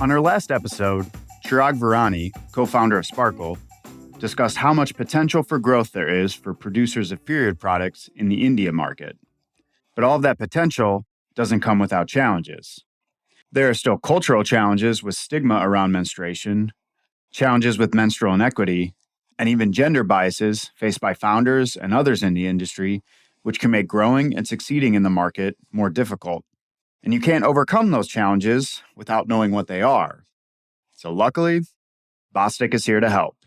On our last episode, Chirag Virani, co-founder of Sparkle, discussed how much potential for growth there is for producers of period products in the India market. But all of that potential doesn't come without challenges. There are still cultural challenges with stigma around menstruation, challenges with menstrual inequity, and even gender biases faced by founders and others in the industry, which can make growing and succeeding in the market more difficult. And you can't overcome those challenges without knowing what they are. So luckily, Bostic is here to help.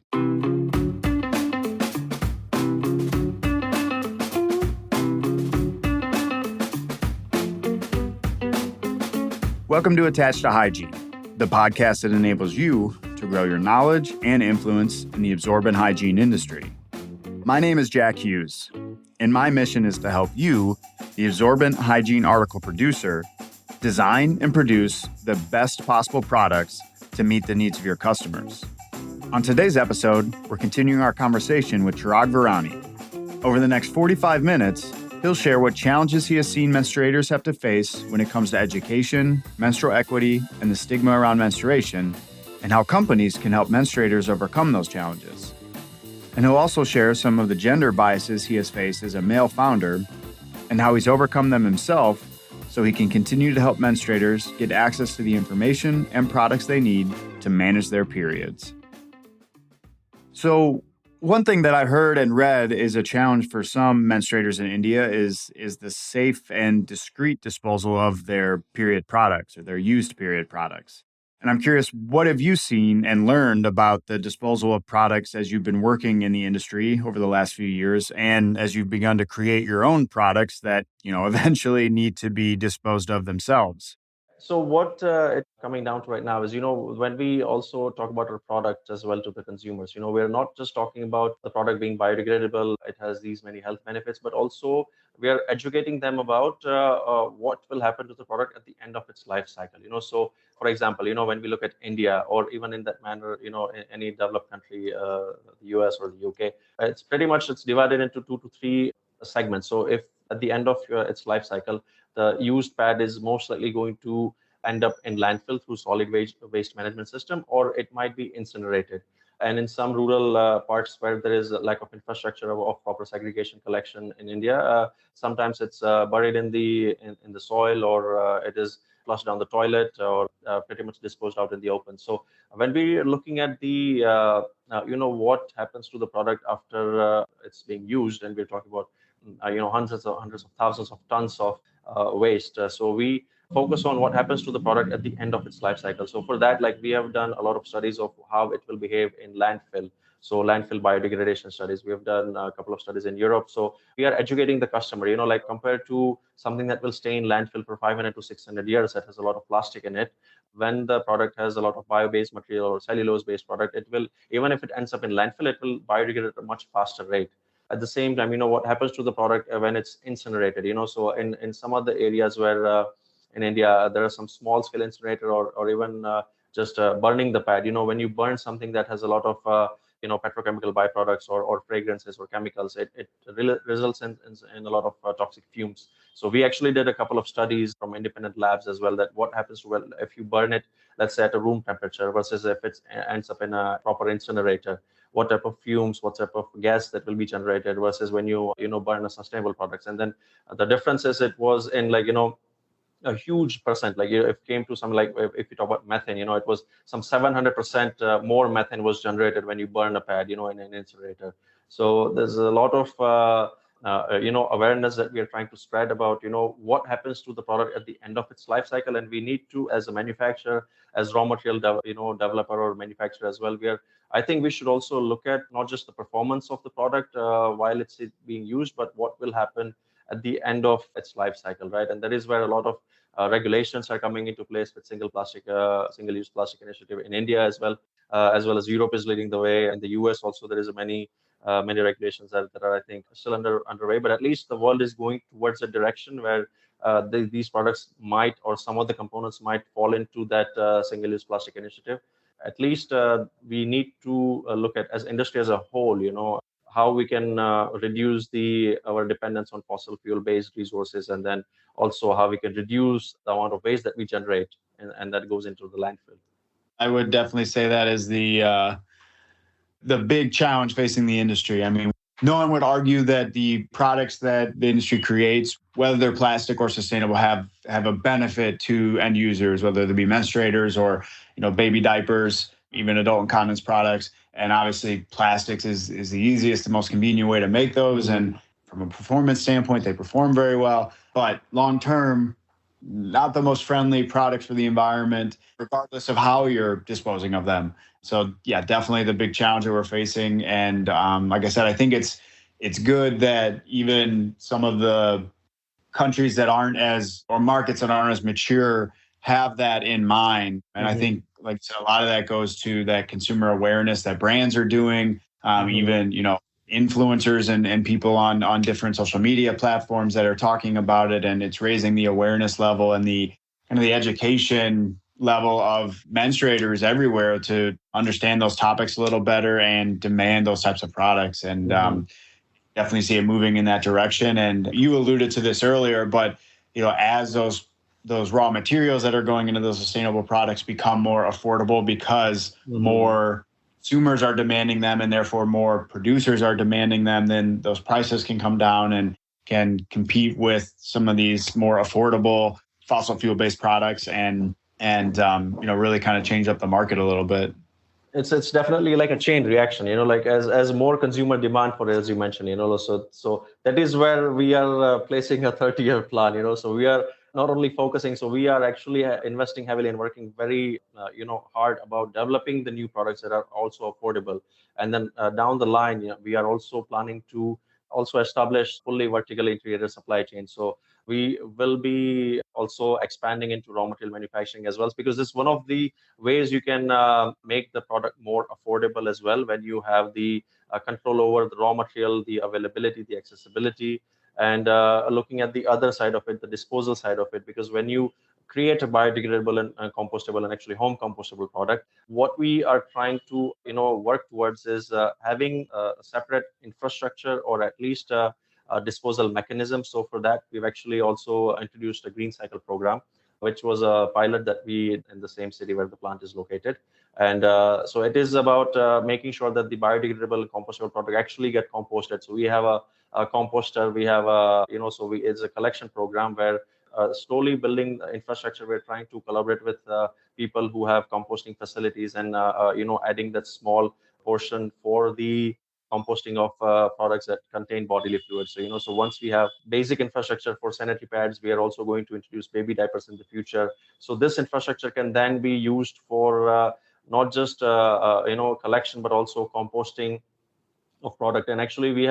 Welcome to Attached to Hygiene, the podcast that enables you to grow your knowledge and influence in the absorbent hygiene industry. My name is Jack Hughes, and my mission is to help you, the absorbent hygiene article producer, design and produce the best possible products to meet the needs of your customers. On today's episode, we're continuing our conversation with Chirag Virani. Over the next 45 minutes, he'll share what challenges he has seen menstruators have to face when it comes to education, menstrual equity, and the stigma around menstruation, and how companies can help menstruators overcome those challenges. And he'll also share some of the gender biases he has faced as a male founder and how he's overcome them himself so he can continue to help menstruators get access to the information and products they need to manage their periods. So, one thing that I've heard and read is a challenge for some menstruators in India is the safe and discreet disposal of their period products or their used period products. And I'm curious, what have you seen and learned about the disposal of products as you've been working in the industry over the last few years and as you've begun to create your own products that, eventually need to be disposed of themselves? So what it's coming down to right now is, when we also talk about our product as well to the consumers, we're not just talking about the product being biodegradable, it has these many health benefits, but also we are educating them about what will happen to the product at the end of its life cycle. So for example, when we look at India or even in that manner, in any developed country, the US or the UK, it's divided into 2 to 3 segments. So if at the end of its life cycle, the used pad is most likely going to end up in landfill through solid waste management system, or it might be incinerated. And in some rural parts where there is a lack of infrastructure of proper segregation collection in India, sometimes it's buried in the soil, or it is flushed down the toilet, or pretty much disposed out in the open. So when we're looking at the what happens to the product after it's being used, and we're talking about hundreds of thousands of tons of waste. So we focus on what happens to the product at the end of its life cycle. So for that, like we have done a lot of studies of how it will behave in landfill. So landfill biodegradation studies. We have done a couple of studies in Europe. So we are educating the customer, like compared to something that will stay in landfill for 500 to 600 years that has a lot of plastic in it. When the product has a lot of bio-based material or cellulose-based product, it will, even if it ends up in landfill, it will biodegrade at a much faster rate. At the same time, what happens to the product when it's incinerated. So in some other areas where in India there are some small scale incinerator, or even just burning the pad. When you burn something that has a lot of petrochemical byproducts or fragrances or chemicals, it results in a lot of toxic fumes. So we actually did a couple of studies from independent labs as well, that what happens to, if you burn it, let's say at a room temperature, versus if it ends up in a proper incinerator, what type of fumes, what type of gas that will be generated, versus when you burn a sustainable products. And then the difference is, it was in a huge percent. Like if it came to some, like if you talk about methane, it was some 700% more methane was generated when you burn a pad, in an incinerator. So there's a lot of awareness that we are trying to spread about what happens to the product at the end of its life cycle. And we need to, as a manufacturer, as raw material developer or manufacturer as well, I think we should also look at not just the performance of the product while it's being used, but what will happen at the end of its life cycle, right? And that is where a lot of regulations are coming into place with single-use plastic initiative in India as well as Europe is leading the way. In the US also, there is many regulations that are, I think, still underway. But at least the world is going towards a direction where these products might, or some of the components might, fall into that single-use plastic initiative. At least we need to look at, as industry as a whole, how we can reduce our dependence on fossil fuel-based resources, and then also how we can reduce the amount of waste that we generate and that goes into the landfill. I would definitely say that is the big challenge facing the industry. I mean, no one would argue that the products that the industry creates, whether they're plastic or sustainable, have a benefit to end users, whether they be menstruators or baby diapers, even adult incontinence products. And obviously, plastics is the easiest, the most convenient way to make those. And from a performance standpoint, they perform very well. But long term, not the most friendly products for the environment, regardless of how you're disposing of them. So yeah, definitely the big challenge that we're facing. And like I said, I think it's good that even some of the countries that aren't as, or markets that aren't as mature, have that in mind. And I think, like I said, a lot of that goes to that consumer awareness that brands are doing, even influencers and people on different social media platforms that are talking about it, and it's raising the awareness level and the kind of the education level of menstruators everywhere to understand those topics a little better and demand those types of products. And definitely see it moving in that direction. And you alluded to this earlier, but as those raw materials that are going into those sustainable products become more affordable because more consumers are demanding them, and therefore more producers are demanding them, then those prices can come down and can compete with some of these more affordable fossil fuel based products and really kind of change up the market a little bit. It's definitely like a chain reaction, like as more consumer demand for it, as you mentioned, so that is where we are placing a 30-year plan, so we are not only focusing, so we are actually investing heavily and working very hard about developing the new products that are also affordable. And then down the line, we are also planning to also establish fully vertically integrated supply chain. So we will be also expanding into raw material manufacturing as well, because it's one of the ways you can make the product more affordable as well, when you have the control over the raw material, the availability, the accessibility, and looking at the other side of it, the disposal side of it. Because when you create a biodegradable and compostable and actually home compostable product, what we are trying to work towards is having a separate infrastructure, or at least a disposal mechanism. So for that, we've actually also introduced a green cycle program, which was a pilot that we in the same city where the plant is located. And so it is about making sure that the biodegradable compostable product actually get composted. So we have a composter, we have it's a collection program where slowly building the infrastructure. We're trying to collaborate with people who have composting facilities, and adding that small portion for the composting of products that contain bodily fluids. So once we have basic infrastructure for sanitary pads, we are also going to introduce baby diapers in the future. So this infrastructure can then be used for not just collection, but also composting of product. And actually, we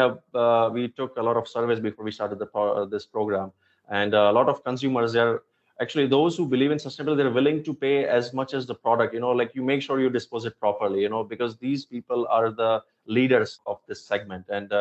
took a lot of surveys before we started this program, and a lot of consumers, they're actually those who believe in sustainability, they're willing to pay as much as the product. Like you make sure you dispose it properly. Because these people are the leaders of this segment. And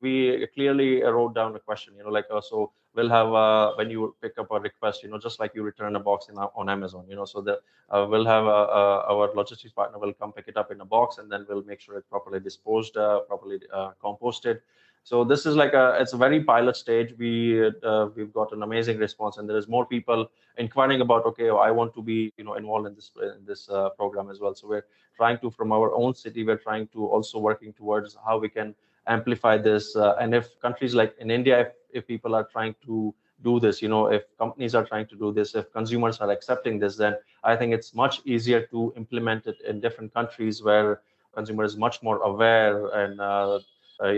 we clearly wrote down a question. So we'll have when you pick up a request, just like you return a box on Amazon. So the we'll have our logistics partner will come pick it up in a box, and then we'll make sure it's properly disposed, properly composted. So this is it's a very pilot stage. We've got an amazing response, and there is more people inquiring about, okay, I want to be involved in this program as well. So we're trying to, from our own city, we're trying to also working towards how we can amplify this. And if countries like in India, if people are trying to do this, if companies are trying to do this, if consumers are accepting this, then I think it's much easier to implement it in different countries where consumer is much more aware and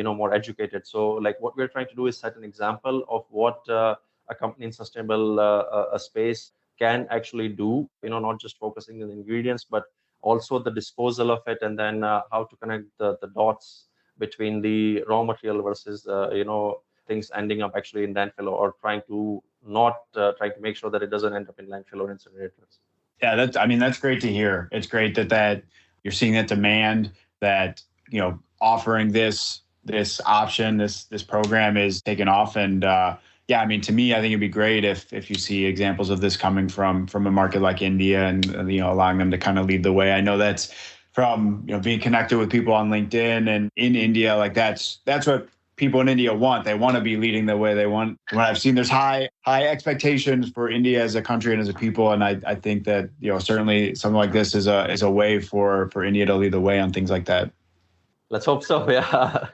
more educated. So like what we're trying to do is set an example of what a company in sustainable a space can actually do, not just focusing on the ingredients, but also the disposal of it, and then how to connect the dots between the raw material versus things ending up actually in landfill, or trying to make sure that it doesn't end up in landfill or incinerators. Yeah, that's great to hear. It's great that you're seeing that demand, that offering this option, this program is taking off. And to me, I think it'd be great if you see examples of this coming from a market like India, and allowing them to kind of lead the way. I know that's from being connected with people on LinkedIn and in India. Like that's what people in India want. They want to be leading the way. They want. When I've seen there's high expectations for India as a country and as a people, and I think that certainly something like this is a way for India to lead the way on things like that. Let's hope so. Yeah.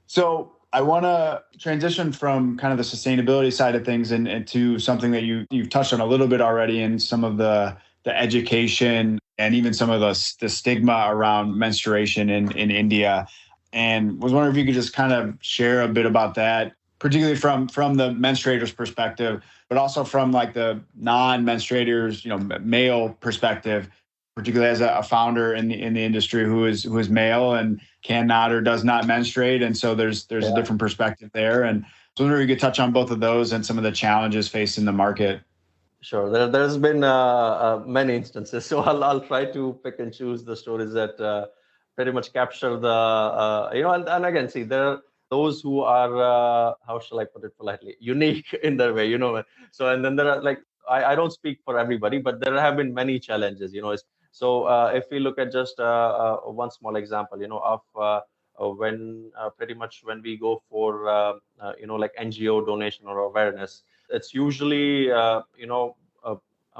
So I want to transition from kind of the sustainability side of things and to something that you've touched on a little bit already in some of the education and even some of the stigma around menstruation in India. And was wondering if you could just kind of share a bit about that, particularly from the menstruators' perspective, but also from like the non-menstruators, male perspective, particularly as a founder in the industry who is male and cannot or does not menstruate, and so there's a different perspective there. And so, wonder if you could touch on both of those and some of the challenges faced in the market. Sure. There's been many instances, so I'll try to pick and choose the stories that pretty much capture the and again, see, there are those who are how shall I put it politely, unique in their way, So and then there are like I don't speak for everybody, but there have been many challenges, So if we look at just one small example, of when pretty much when we go for like NGO donation or awareness, it's usually a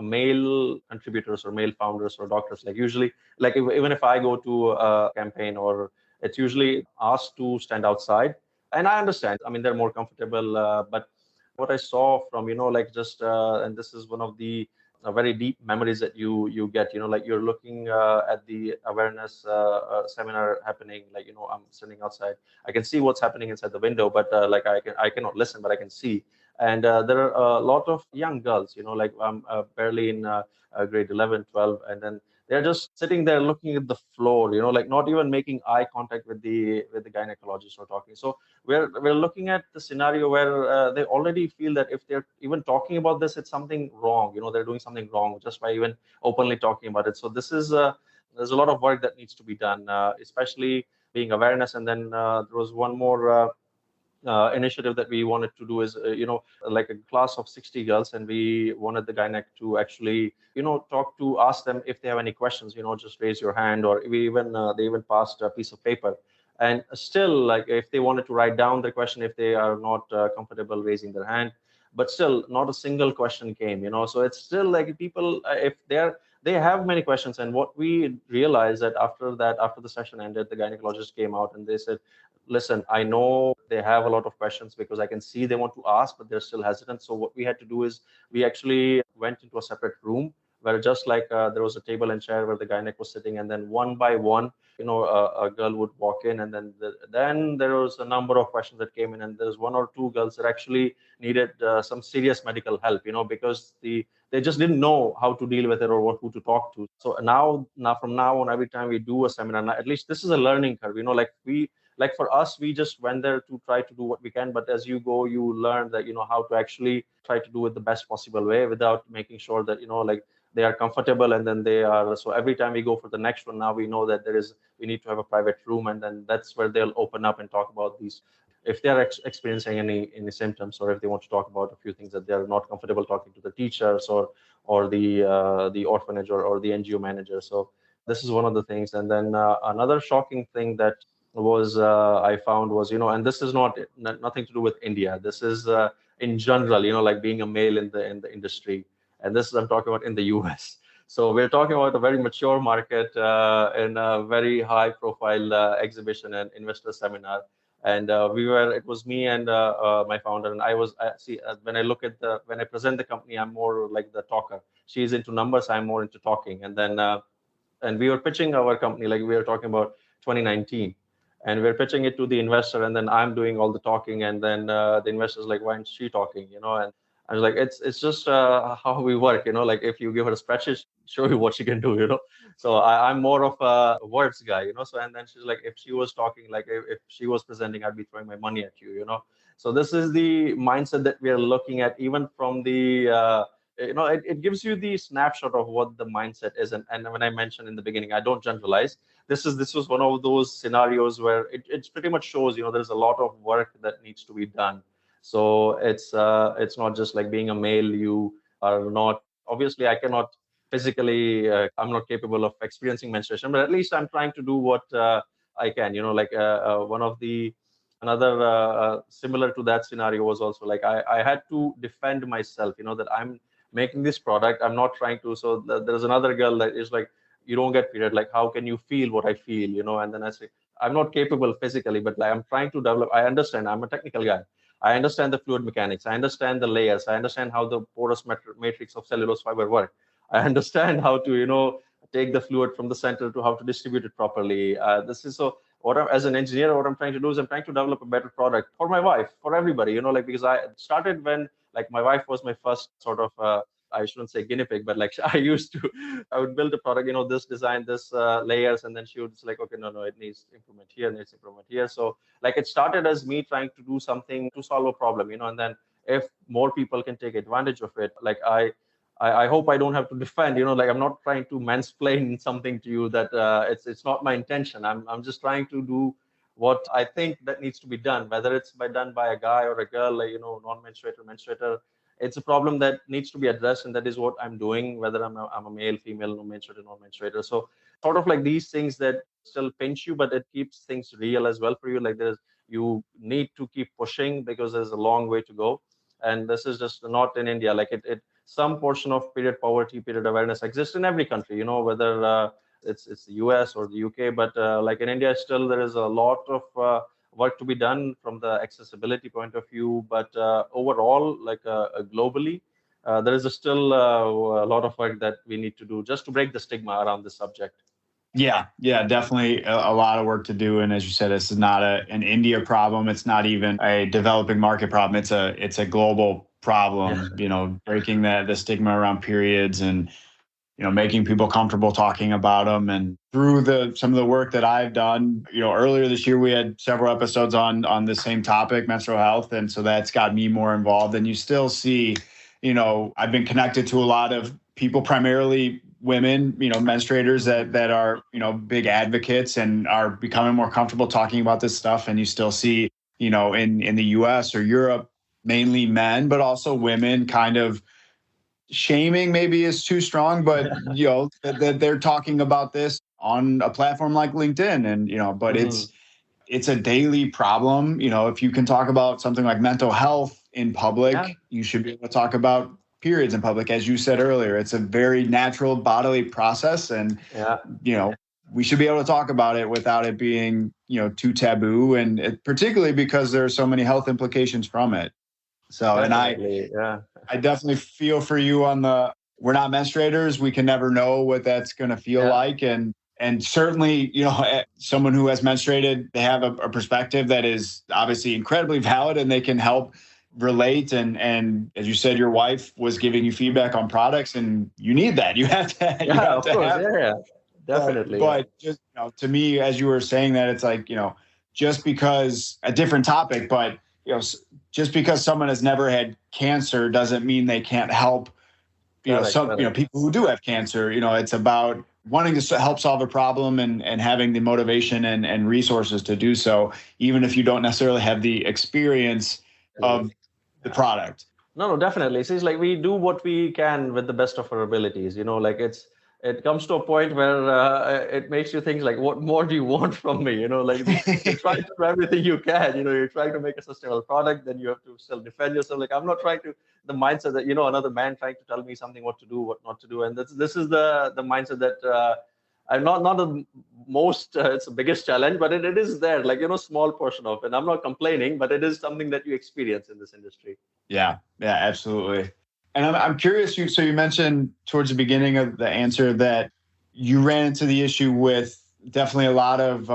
male contributors or male founders or doctors, like usually like even if I go to a campaign, or it's usually asked to stand outside. And I understand, I mean, they're more comfortable, but what I saw from like just and this is one of the very deep memories that you get, like you're looking at the awareness seminar happening, like I'm sitting outside, I can see what's happening inside the window, but like I cannot listen, but I can see. And there are a lot of young girls, like I'm barely in grade 11, 12, and then they're just sitting there looking at the floor, like not even making eye contact with the gynecologist or talking. So we're looking at the scenario where they already feel that if they're even talking about this, it's something wrong, they're doing something wrong just by even openly talking about it. So this is there's a lot of work that needs to be done, especially being awareness. And then there was one more initiative that we wanted to do is, like a class of 60 girls, and we wanted the gynac to actually, ask them if they have any questions, just raise your hand, or we even they even passed a piece of paper. And still, like if they wanted to write down the question, if they are not comfortable raising their hand, but still not a single question came, so it's still like people, if they have many questions. And what we realized that after the session ended, the gynecologist came out and they said, listen, I know they have a lot of questions because I can see they want to ask, but they're still hesitant. So what we had to do is we actually went into a separate room where just like there was a table and chair where the gynac was sitting, and then one by one, a girl would walk in, and then there was a number of questions that came in, and there's one or two girls that actually needed some serious medical help, because they just didn't know how to deal with it or who to talk to. So now from now on, every time we do a seminar, at least this is a learning curve, like for us, we just went there to try to do what we can, but as you go, you learn that how to actually try to do it the best possible way without making sure that like they are comfortable. And then they are, so every time we go for the next one, now we know that we need to have a private room, and then that's where they'll open up and talk about these, if they're experiencing any symptoms, or if they want to talk about a few things that they're not comfortable talking to the teachers or the orphanage or the NGO manager. So this is one of the things. And then another shocking thing that was I found was, and this is nothing to do with India. This is in general, like being a male in the industry, and this is I'm talking about in the US. So we're talking about a very mature market in a very high profile exhibition and investor seminar. And it was me and my founder, and when I look at when I present the company, I'm more like the talker. She's into numbers, I'm more into talking. And then and we were pitching our company, like we were talking about 2019, and we're pitching it to the investor, and then I'm doing all the talking, and then the investor's like, why isn't she talking, and I was like, it's just how we work, like if you give her a spreadsheet, show you what she can do, so I'm more of a words guy, so. And then she's like, if she was talking, like if she was presenting, I'd be throwing my money at you, so this is the mindset that we are looking at, even from the it gives you the snapshot of what the mindset is. And when I mentioned in the beginning, I don't generalize. This was one of those scenarios where it pretty much shows, there's a lot of work that needs to be done. So it's not just like being a male. You are not, obviously I cannot physically, I'm not capable of experiencing menstruation, but at least I'm trying to do what I can. Like one of the another similar to that scenario was also like I had to defend myself, that I'm making this product. I'm not trying to. So there's another girl that is like, you don't get period. Like, how can you feel what I feel? And then I say, I'm not capable physically, but like I'm trying to develop. I understand. I'm a technical guy. I understand the fluid mechanics. I understand the layers. I understand how the porous matrix of cellulose fiber work. I understand how to, take the fluid from the center to how to distribute it properly. This is so. As an engineer, what I'm trying to do is I'm trying to develop a better product for my wife, for everybody. Like because I started when like my wife was my first sort of. I shouldn't say guinea pig, but like I used to, I would build a product, this design, this layers, and then she would just like, okay, no, it needs improvement here, needs improvement here. So like it started as me trying to do something to solve a problem, and then if more people can take advantage of it, like I hope I don't have to defend, like I'm not trying to mansplain something to you that it's not my intention. I'm just trying to do what I think that needs to be done, whether it's done by a guy or a girl, like, non-menstruator, menstruator. It's a problem that needs to be addressed, and that is what I'm doing, whether I'm a male, female, no menstruator, non-menstruator. So sort of like these things that still pinch you, but it keeps things real as well for you. Like you need to keep pushing because there's a long way to go. And this is just not in India. Like it some portion of period poverty, period awareness exists in every country, whether it's the US or the UK, but like in India, still there is a lot of work to be done from the accessibility point of view. But overall, like globally, there is still a lot of work that we need to do just to break the stigma around this subject. Yeah, definitely a lot of work to do. And as you said, this is not an India problem. It's not even a developing market problem. It's a global problem. Breaking the stigma around periods and making people comfortable talking about them. And through some of the work that I've done, earlier this year we had several episodes on the same topic, menstrual health, and so that's got me more involved. And you still see, I've been connected to a lot of people, primarily women, menstruators that are, big advocates and are becoming more comfortable talking about this stuff. And you still see, in the US or Europe, mainly men, but also women kind of shaming maybe is too strong, but that they're talking about this on a platform like LinkedIn. And, but it's a daily problem. If you can talk about something like mental health in public, you should be able to talk about periods in public. As you said earlier, it's a very natural bodily process, and we should be able to talk about it without it being too taboo, and particularly because there are so many health implications from it. So definitely, I definitely feel for you on we're not menstruators, we can never know what that's going to feel like, and certainly someone who has menstruated, they have a perspective that is obviously incredibly valid, and they can help relate. And as you said, your wife was giving you feedback on products, and you need that. You have to. Definitely. But just to me, as you were saying that, it's like just because a different topic, but just because someone has never had cancer doesn't mean they can't help. People who do have cancer. It's about wanting to help solve a problem and having the motivation and resources to do so, even if you don't necessarily have the experience of the product. No, definitely. It's like we do what we can with the best of our abilities. Like it comes to a point where it makes you think like, what more do you want from me? Like you try to do everything you can. You're trying to make a sustainable product, then you have to still defend yourself. Like I'm not trying to the mindset that another man trying to tell me something what to do, what not to do, and this is the mindset that I'm not the most. It's the biggest challenge, but it is there. Like small portion of it. And I'm not complaining, but it is something that you experience in this industry. Yeah, absolutely. And I'm curious, so you mentioned towards the beginning of the answer that you ran into the issue with definitely a lot of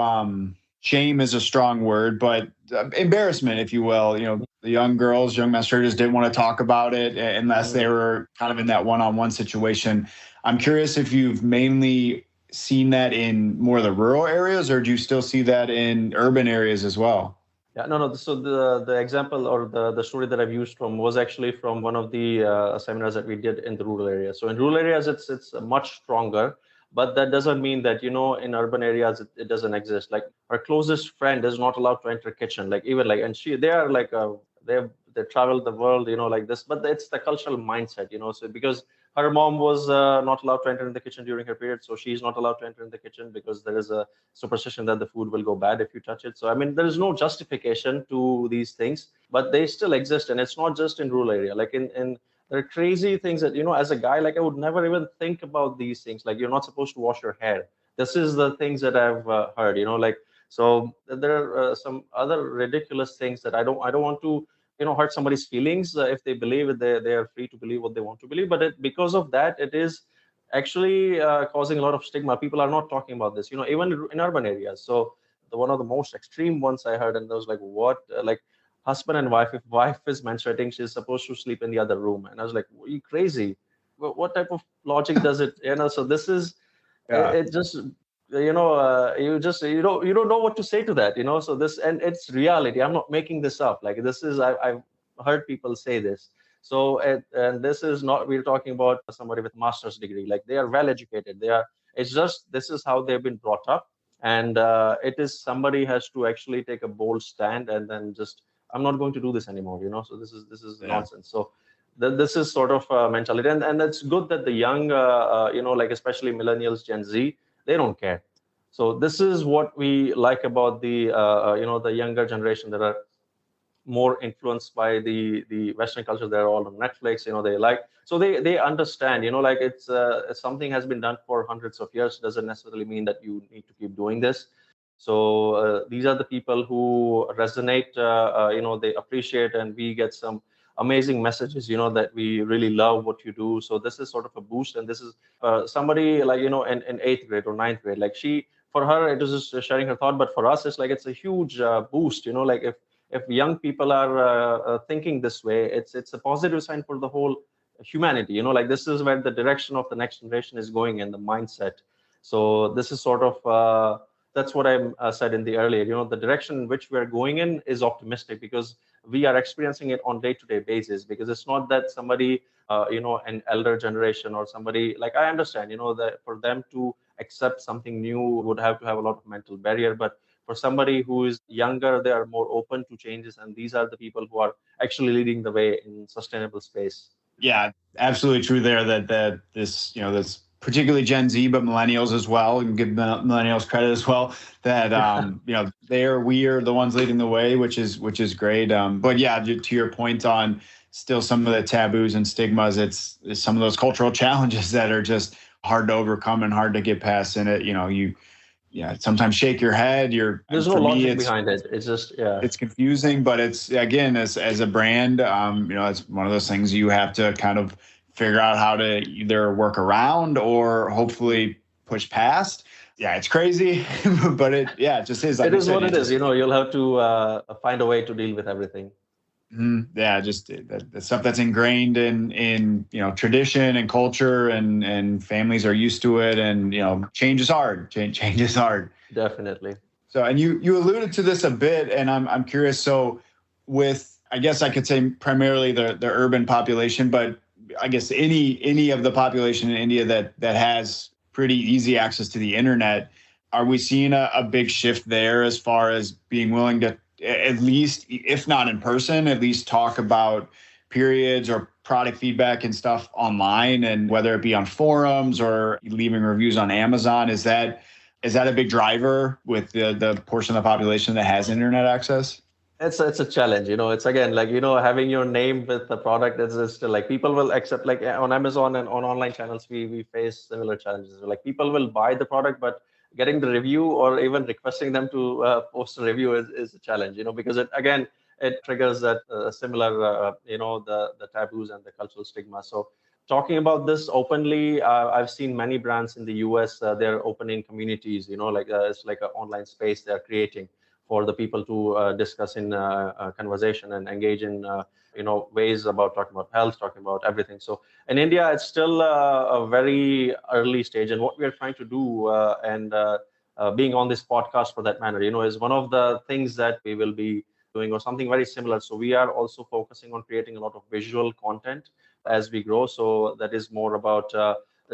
shame is a strong word, but embarrassment, if you will. The young menstruators didn't want to talk about it unless they were kind of in that one-on-one situation. I'm curious if you've mainly seen that in more of the rural areas, or do you still see that in urban areas as well? Yeah, no. So the example or the story that I've used from was actually from one of the seminars that we did in the rural areas. So in rural areas, it's much stronger, but that doesn't mean that in urban areas it doesn't exist. Like our closest friend is not allowed to enter kitchen. Like even like, and they are like they have they travel the world, like this. But it's the cultural mindset, so because her mom was not allowed to enter in the kitchen during her period, so she's not allowed to enter in the kitchen because there is a superstition that the food will go bad if you touch it. So I mean, there is no justification to these things, but they still exist. And it's not just in rural area, like in there are crazy things that, as a guy, like I would never even think about these things. Like, you're not supposed to wash your hair. This is the things that I've heard, like, so there are some other ridiculous things that I don't want to, hurt somebody's feelings. If they believe it, they are free to believe what they want to believe. But because of that, it is actually causing a lot of stigma. People are not talking about this, even in urban areas. So one of the most extreme ones I heard, and I was like, what? Like, husband and wife, if wife is menstruating, she's supposed to sleep in the other room. And I was like, are you crazy? What type of logic does it, so this is, Yeah. it just, you don't know what to say to that, so this, and it's reality. I'm not making this up. Like, this is, I've heard people say this. So and this is not, we're talking about somebody with master's degree. Like, they are well educated, it's just, this is how they've been brought up. And it is, somebody has to actually take a bold stand and then just, I'm not going to do this anymore, so this is nonsense. So this is sort of mentality. And it's good that the young, like especially millennials, Gen Z, they don't care. So this is what we like about the younger generation that are more influenced by the Western culture. They're all on Netflix, they like, so they understand, like, something has been done for hundreds of years, doesn't necessarily mean that you need to keep doing this. So these are the people who resonate, they appreciate, and we get some amazing messages, that we really love what you do. So this is sort of a boost. And this is somebody, like, in eighth grade or ninth grade, like, for her, it was just sharing her thought. But for us, it's like, it's a huge boost, like, if young people are thinking this way, it's a positive sign for the whole humanity. Like, this is where the direction of the next generation is going, and the mindset. So this is sort of that's what I said in the earlier. The direction in which we are going in is optimistic, because we are experiencing it on day-to-day basis. Because it's not that somebody, an elder generation or somebody, like, I understand, that for them to accept something new would have to have a lot of mental barrier. But for somebody who is younger, they are more open to changes, and these are the people who are actually leading the way in sustainable space. Yeah, absolutely true there. That this, this particularly Gen Z, but millennials as well, and give millennials credit as well. That we are the ones leading the way, which is great. But yeah, to your point on still some of the taboos and stigmas, it's some of those cultural challenges that are just hard to overcome and hard to get past. And you sometimes shake your head. There's no logic behind it. It's just, it's confusing, but it's, again, as a brand, it's one of those things you have to kind of figure out how to either work around or hopefully push past. Yeah, it's crazy, but it just is. Like, it is what it is. You'll have to find a way to deal with everything. Yeah, just the stuff that's ingrained in tradition and culture, and families are used to it, and change is hard. Change is hard. Definitely. So, and you alluded to this a bit, and I'm curious. So, with, I guess I could say primarily the urban population, but I guess any of the population in India that has pretty easy access to the internet, are we seeing a big shift there as far as being willing to, at least, if not in person, at least talk about periods or product feedback and stuff online, and whether it be on forums or leaving reviews on Amazon? Is that a big driver with the portion of the population that has internet access? It's a challenge, it's, again, like, having your name with the product is still, like, people will accept, like, on Amazon and on online channels, we face similar challenges. Like, people will buy the product, but getting the review or even requesting them to post a review is a challenge, because it triggers that similar, the taboos and the cultural stigma. So talking about this openly, I've seen many brands in the US, they're opening communities, like it's like an online space they're creating for the people to discuss in conversation and engage in ways about talking about health, talking about everything. So in India, it's still a very early stage, and what we are trying to do, and being on this podcast for that matter, is one of the things that we will be doing, or something very similar. So we are also focusing on creating a lot of visual content as we grow. So that is more about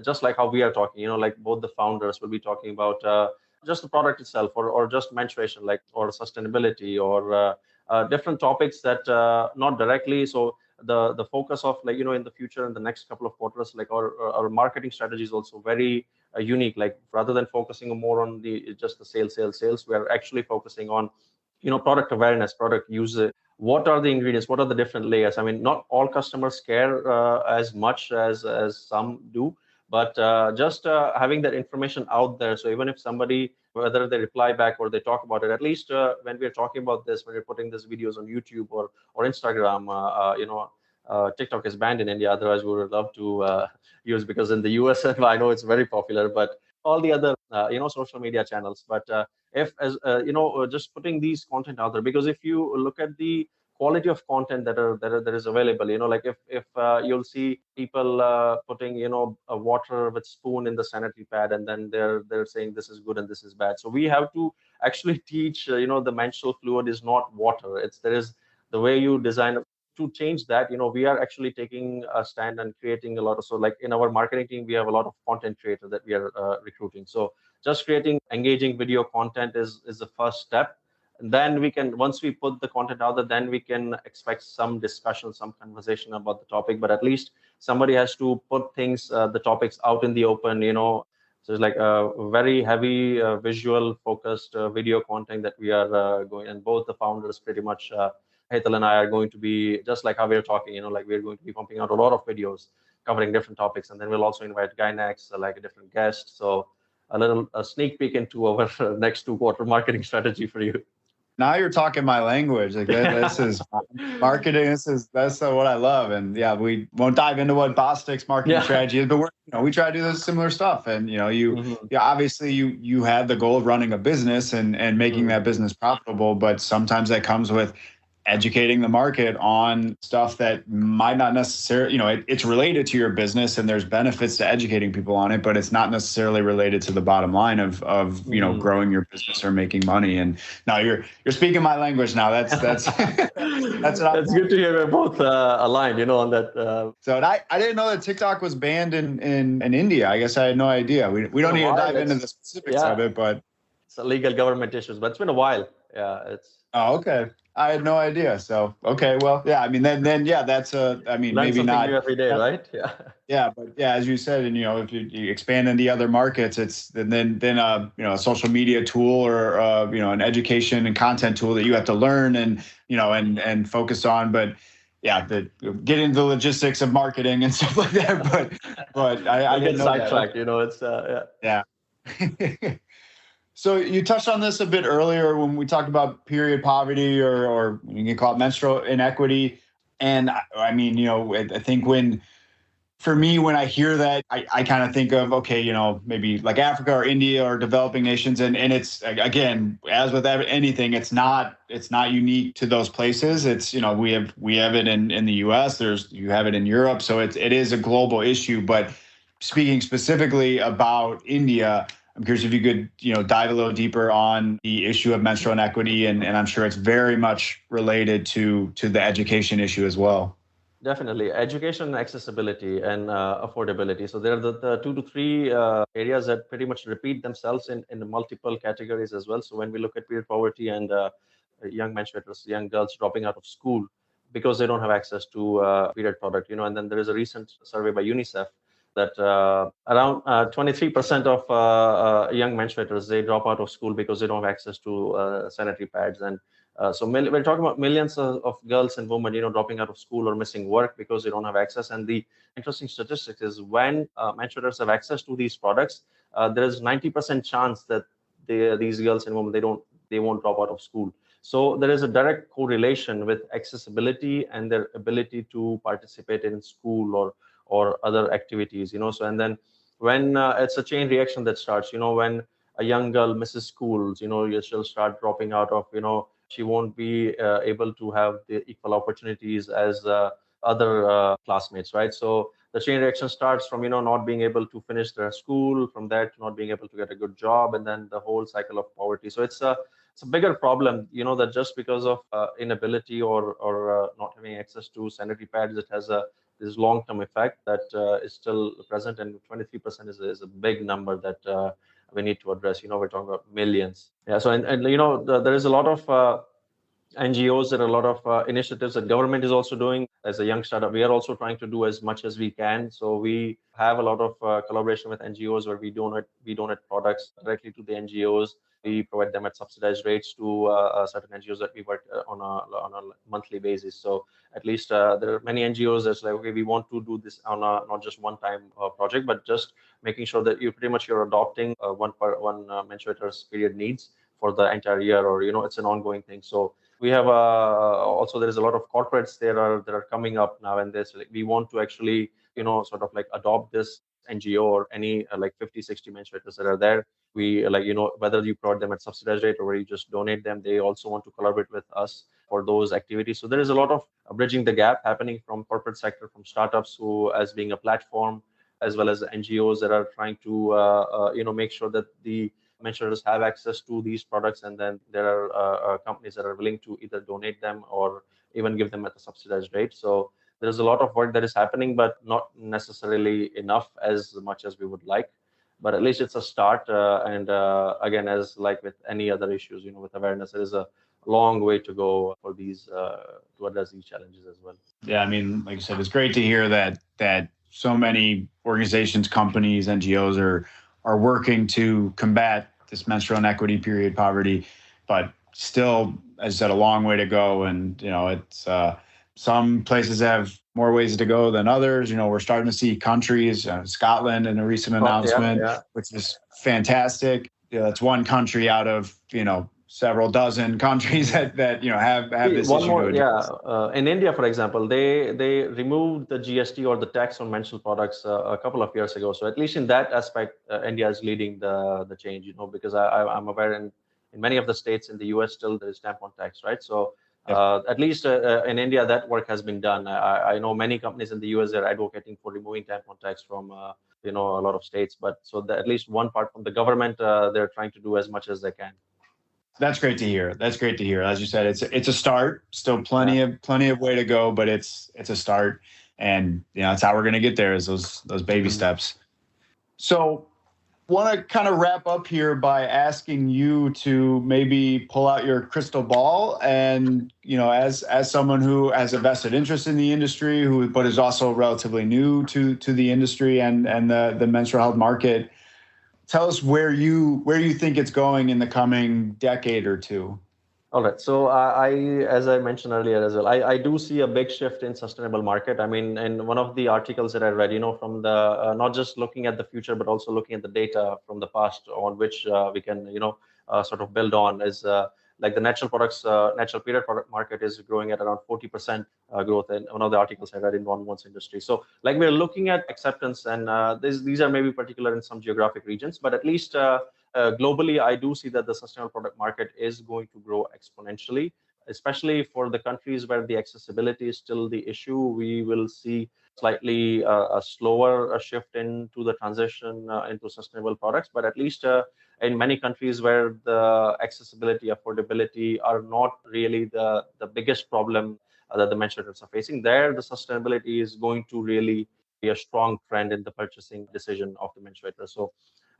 just like how we are talking, like both the founders will be talking about just the product itself, or just menstruation, like, or sustainability, or different topics that not directly. So the focus of, like, in the future, in the next couple of quarters, like our marketing strategy is also very unique. Like, rather than focusing more on the just the sales, we are actually focusing on product awareness, product use. What are the ingredients? What are the different layers? I mean, not all customers care as much as some do, but just having that information out there. So even if somebody, whether they reply back or they talk about it, at least when we're talking about this, when we're putting these videos on YouTube or Instagram, TikTok is banned in India. Otherwise, we would love to use, because in the US, I know it's very popular, but all the other social media channels. But if as just putting these content out there, because if you look at the quality of content that is available, like if you'll see people putting a water with spoon in the sanitary pad, and then they're saying this is good and this is bad. So we have to actually teach, the menstrual fluid is not water. It's there is the way you design to change that. We are actually taking a stand and creating a lot of, so like in our marketing team, we have a lot of content creators that we are recruiting. So just creating engaging video content is the first step. And then we can, once we put the content out there, then we can expect some discussion, some conversation about the topic. But at least somebody has to put things, the topics out in the open. So it's like a very heavy visual focused video content that we are going, and both the founders pretty much, Hetal and I, are going to be just like how we're talking, like we're going to be pumping out a lot of videos covering different topics. And then we'll also invite Gynex, like a different guest. So a sneak peek into our next 2 quarter marketing strategy for you. Now you're talking my language. Like this is marketing. That's what I love. And yeah, we won't dive into what Bostic's marketing strategy is, but we try to do this similar stuff. And obviously you have the goal of running a business and making that business profitable, but sometimes that comes with educating the market on stuff that might not necessarily, it's related to your business and there's benefits to educating people on it, but it's not necessarily related to the bottom line of growing your business or making money. And now you're speaking my language now. That's that's good to hear. We're both aligned, on that. So I didn't know that TikTok was banned in India. I guess I had no idea. We don't need to dive into the specifics of it, but it's a legal government issues, but it's been a while. Yeah, it's. Oh, okay. I had no idea. So, okay, well, yeah, I mean, then yeah, that's maybe not new every day, right? Yeah. Yeah, but yeah, as you said, and if you expand into other markets, it's then a social media tool or an education and content tool that you have to learn and focus on. But yeah, get into the logistics of marketing and stuff like that. But I get sidetracked. It's yeah. So you touched on this a bit earlier when we talked about period poverty or you can call it menstrual inequity. And I mean, I think when I hear that, I kind of think of, okay, maybe like Africa or India or developing nations. And it's, again, as with anything, it's not unique to those places. It's, we have it in the US, you have it in Europe. So it is a global issue. But speaking specifically about India, I'm curious if you could, dive a little deeper on the issue of menstrual inequity, and I'm sure it's very much related to the education issue as well. Definitely, education, accessibility, and affordability. So there are the 2 to 3 areas that pretty much repeat themselves in multiple categories as well. So when we look at period poverty and young menstruators, young girls dropping out of school because they don't have access to period product, and then there is a recent survey by UNICEF that around 23% of young menstruators, they drop out of school because they don't have access to sanitary pads. And so we're talking about millions of girls and women, dropping out of school or missing work because they don't have access. And the interesting statistics is when menstruators have access to these products, there is 90% chance that these girls and women, they won't drop out of school. So there is a direct correlation with accessibility and their ability to participate in school or other activities, So, and then when it's a chain reaction that starts, when a young girl misses schools, she'll start dropping out of, she won't be able to have the equal opportunities as other classmates, right? So the chain reaction starts from, not being able to finish their school, from that to not being able to get a good job, and then the whole cycle of poverty. So it's a bigger problem, that just because of inability or not having access to sanitary pads, it has this long-term effect that is still present, and 23% is a big number that we need to address. We're talking about millions. Yeah. So and there is a lot of NGOs. There are a lot of initiatives that government is also doing. As a young startup, we are also trying to do as much as we can. So we have a lot of collaboration with NGOs where we donate products directly to the NGOs. We provide them at subsidized rates to certain NGOs that we work on a monthly basis. So at least there are many NGOs that's like, okay, we want to do this on a not just one time project, but just making sure that you pretty much you're adopting one menstruators period needs for the entire year, or it's an ongoing thing. So we have also there is a lot of corporates there are that are coming up now, and this like, we want to actually sort of like adopt this NGO or any like 50-60 menstruators that are there. We like whether you provide them at subsidized rate or where you just donate them, they also want to collaborate with us for those activities. So there is a lot of bridging the gap happening from corporate sector, from startups who as being a platform, as well as NGOs that are trying to make sure that the menstruators have access to these products, and then there are companies that are willing to either donate them or even give them at a subsidized rate. So there's a lot of work that is happening, but not necessarily enough as much as we would like. But at least it's a start. And again, as like with any other issues, with awareness, there is a long way to go for these to address these challenges as well. Yeah, I mean, like I said, it's great to hear that so many organizations, companies, NGOs are working to combat this menstrual inequity, period poverty, but still, as I said, a long way to go. And it's some places have more ways to go than others. We're starting to see countries, Scotland, in a recent announcement, which is fantastic. That's one country out of several dozen countries that have this One issue. more, in India, for example, they removed the GST or the tax on menstrual products a couple of years ago. So at least in that aspect, India is leading the change. Because I'm aware in many of the states in the US still there is tampon tax, right? So at least in India that work has been done. I know many companies in the US are advocating for removing tampon tax from a lot of states, but so at least one part from the government they're trying to do as much as they can. That's great to hear. That's great to hear. As you said, it's a start. Still plenty of way to go, but it's a start, and that's how we're going to get there, is those baby steps. So, want to kind of wrap up here by asking you to maybe pull out your crystal ball, and as someone who has a vested interest in the industry, but is also relatively new to the industry and the menstrual health market. Tell us where you think it's going in the coming decade or two. All right. So as I mentioned earlier as well, I do see a big shift in sustainable market. I mean, in one of the articles that I read, from the not just looking at the future, but also looking at the data from the past on which we can, sort of build on is like the natural period product market is growing at around 40% growth. In one of the articles I read in one's industry. So like we're looking at acceptance, and these are maybe particular in some geographic regions, but at least globally, I do see that the sustainable product market is going to grow exponentially, especially for the countries where the accessibility is still the issue. We will see slightly a slower shift into the transition into sustainable products, but at least in many countries where the accessibility, affordability are not really the biggest problem that the menstruators are facing, there the sustainability is going to really be a strong trend in the purchasing decision of the menstruator. So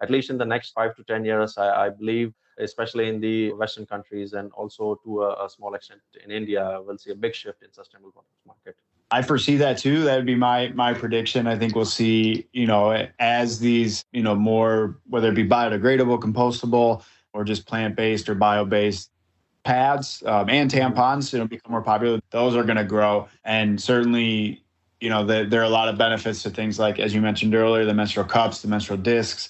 at least in the next 5 to 10 years, I believe, especially in the Western countries and also to a small extent in India, we'll see a big shift in sustainable products market. I foresee that too. That would be my prediction. I think we'll see, as these, more, whether it be biodegradable, compostable, or just plant-based or bio-based pads and tampons, become more popular. Those are going to grow. And certainly, there are a lot of benefits to things like, as you mentioned earlier, the menstrual cups, the menstrual discs,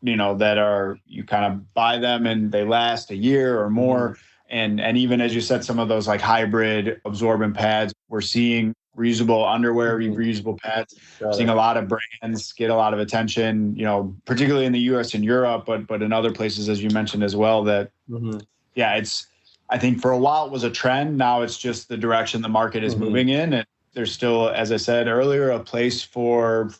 that are, you kind of buy them and they last a year or more. And even as you said, some of those like hybrid absorbent pads, we're seeing reusable underwear, reusable pads. Seeing a lot of brands get a lot of attention, particularly in the US and Europe, but in other places, as you mentioned as well, that, I think for a while it was a trend. Now it's just the direction the market is moving in. And there's still, as I said earlier, a place for,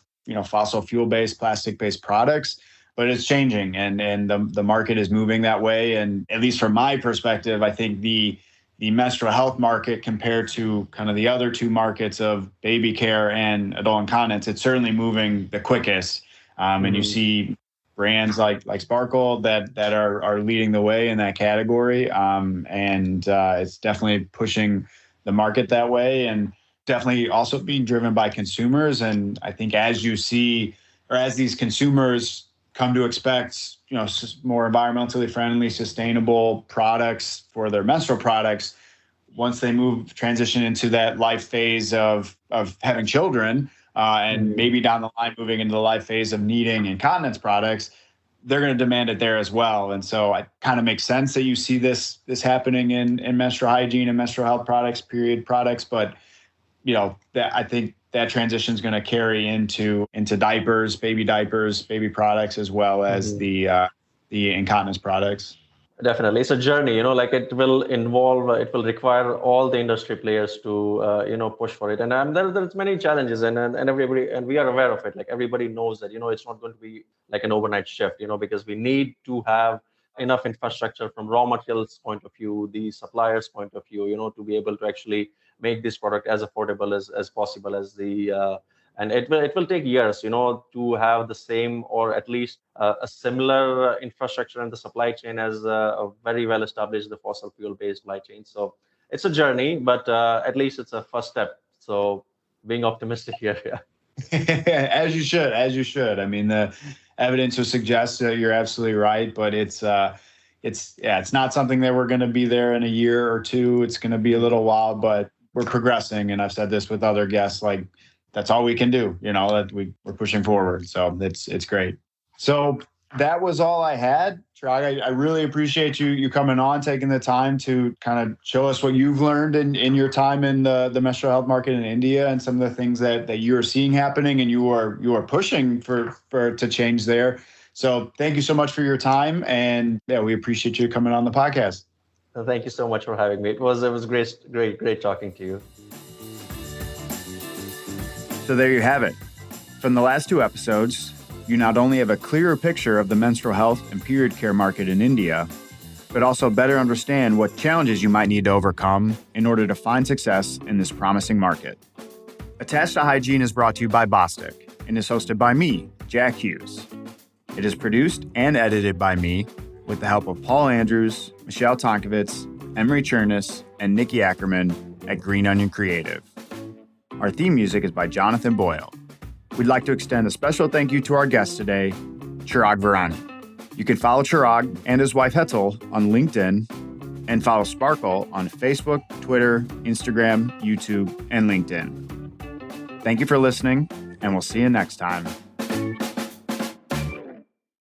fossil fuel-based, plastic-based products. But it's changing, and the market is moving that way. And at least from my perspective, I think the menstrual health market compared to kind of the other two markets of baby care and adult incontinence, it's certainly moving the quickest. And you see brands like Sparkle that are leading the way in that category. And it's definitely pushing the market that way, and definitely also being driven by consumers. And I think as you see, or as these consumers come to expect, more environmentally friendly, sustainable products for their menstrual products, once they transition into that life phase of having children, and maybe down the line moving into the life phase of needing incontinence products, they're going to demand it there as well. And so it kind of makes sense that you see this happening in menstrual hygiene and menstrual health products, period products. But that I think that transition is going to carry into diapers, baby products, as well as the incontinence products. Definitely. It's a journey, like it will require all the industry players to, push for it. And there's many challenges, and everybody, and we are aware of it. Like everybody knows that, it's not going to be like an overnight shift, because we need to have enough infrastructure from raw materials point of view, the suppliers point of view, to be able to actually make this product as affordable as possible as and it will take years, to have the same, or at least a similar infrastructure in the supply chain as a very well established the fossil fuel based supply chain. So it's a journey, but at least it's a first step. So being optimistic here, yeah. As you should. I mean, the evidence will suggest that you're absolutely right, but it's not something that we're going to be there in a year or two. It's going to be a little while, but we're progressing. And I've said this with other guests, like, that's all we can do, that we're pushing forward. So it's great. So that was all I had. Chirag, I really appreciate you coming on, taking the time to kind of show us what you've learned in your time in the menstrual health market in India, and some of the things that you are seeing happening and you are pushing for to change there. So thank you so much for your time. And yeah, we appreciate you coming on the podcast. Thank you so much for having me. It was great talking to you. So there you have it. From the last two episodes, you not only have a clearer picture of the menstrual health and period care market in India, but also better understand what challenges you might need to overcome in order to find success in this promising market. Attached to Hygiene is brought to you by Bostic and is hosted by me, Jack Hughes. It is produced and edited by me with the help of Paul Andrews, Michelle Tonkovitz, Emery Chernus, and Nikki Ackerman at Green Onion Creative. Our theme music is by Jonathan Boyle. We'd like to extend a special thank you to our guest today, Chirag Virani. You can follow Chirag and his wife Hetzel on LinkedIn, and follow Sparkle on Facebook, Twitter, Instagram, YouTube, and LinkedIn. Thank you for listening, and we'll see you next time.